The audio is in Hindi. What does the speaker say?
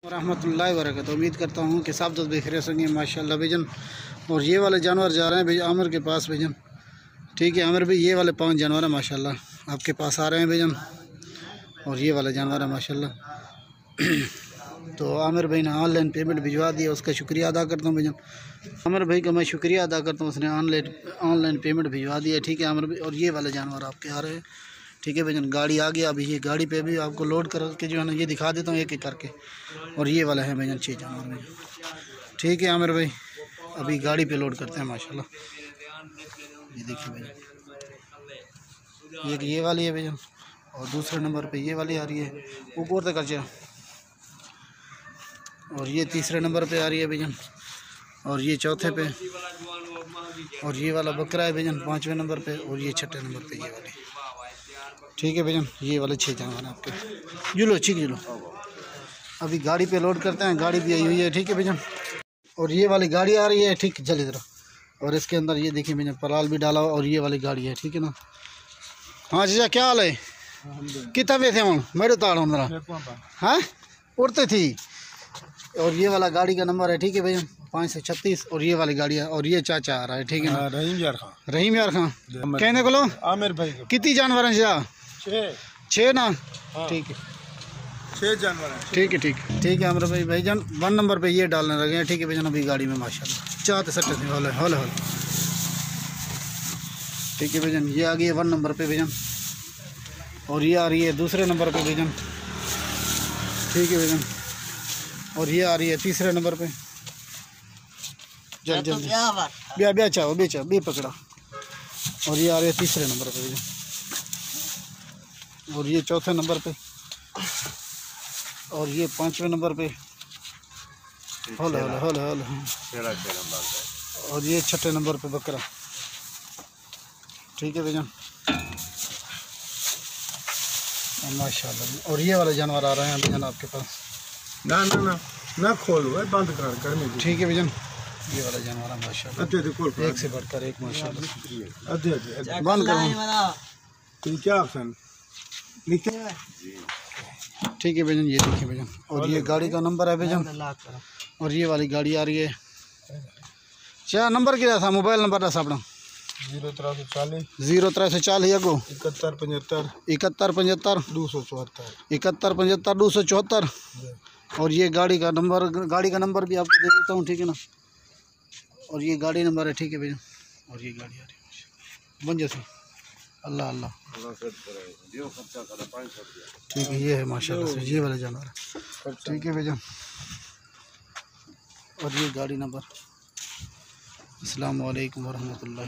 रहमतुल्लाहि व बरकातहू। उम्मीद करता हूँ कि सब दोस्त बेखैरियत होंगे माशाल्लाह भाईजान। और ये वाले जानवर जा रहे हैं भाई आमिर के पास भाईजान। ठीक है आमिर भाई, ये वाले 5 जानवर हैं माशाल्लाह आपके पास आ रहे हैं भाईजान। और ये वाले जानवर है माशाल्लाह। तो आमिर भाई ने ऑनलाइन पेमेंट भिजवा दिया, उसका शुक्रिया अदा करता हूँ भाईजान। आमिर भाई का मैं शुक्रिया अदा करता हूँ, उसने ऑनलाइन पेमेंट भिजवा दिया। ठीक है आमिर भाई, और ये वाले जानवर आपके आ रहे हैं। ठीक है भाईजान, गाड़ी आ गया। अभी ये गाड़ी पे भी आपको लोड करके जो है ना ये दिखा देता हूँ एक एक करके। और ये वाला है भाईजान 6 जानवर भाईजान। ठीक है आमिर भाई, अभी गाड़ी पे लोड करते हैं माशाल्लाह। ये देखिए भाईजान, एक ये वाली है भाईजान, और दूसरे नंबर पे ये वाली आ रही है ऊपर तक खर्चा। और ये तीसरे नंबर पे आ रही है भाईजान, और ये चौथे पे। और ये वाला बकरा है भाईजान 5वें नंबर पे, और ये 6ठे नंबर पे ये वाली। ठीक है भाईजान, ये वाले 6 जानवर हैं आपके। जुलो ठीक जुलो, अभी गाड़ी पे लोड करते हैं। गाड़ी भी आई हुई है। ठीक है भाईजान, और ये वाली गाड़ी आ रही है। ठीक जल्दी तरह, और इसके अंदर ये देखिए भाईजान पलाल भी डाला हुआ। और ये वाली गाड़ी है। ठीक है ना। हाँ जीजा क्या हाल है? कितना पे थे हम मेरे ताड़ मेरा हाँ उड़ते थी। और ये वाला गाड़ी का नंबर है। ठीक है भैया 536। और ये वाली गाड़ी है, और ये चाचा आ रहा है। ठीक है ना, रहीम यार खान कहने को लो आमिर भाई। कितनी जानवर हैं जी? 6 ना। ठीक है 6 जानवर हैं। ठीक है ठीक है आमिर भाई। भाईजान 1 नंबर पे ये डालने लगे हैं। ठीक है भैया अभी गाड़ी में माशाल्लाह चाहते सट्टे थे हौले हौले हौले। ठीक है भैया, ये आ गई है 1 नंबर पे भैया, और ये आ रही है दूसरे नंबर पे भैया। ठीक है भैया, और ये आ रही है तीसरे नंबर पे। जल्दी ब्या चाहो बेचा बे पकड़ा। और ये आ रही है तीसरे नंबर पे भैया, और ये चौथे नंबर पे, और ये 5वें नंबर पे। हौले हौले हौले हौले। और ये 6ठे नंबर पे बकरा। ठीक है भैया माशाल्लाह। और ये वाले जानवर आ रहे हैं भैया आपके पास। ना खोलो बंद कर में। ठीक है भैया, ये वाला जानवर है माशाल्लाह, एक से बढ़कर एक माशाल्लाह। बंद करो क्या ऑप्शन। ठीक है भैया, ये देखिए भैया, और ये गाड़ी का नंबर है भैया। और ये वाली गाड़ी आ रही है। क्या नंबर क्या था? मोबाइल नंबर था अपना 0340 अगो 7175 274। और ये गाड़ी का नंबर भी आपको दे देता हूँ। ठीक है ना, और ये गाड़ी नंबर है। ठीक है भैया, और ये गाड़ी आ रही है बन जैसे अल्लाह अल्लाह। ठीक है, ये है माशाल्लाह से ये वाले जानवर। ठीक है भैया, और ये गाड़ी नंबर। अस्सलाम वालेकुम वरहमतुल्लाह।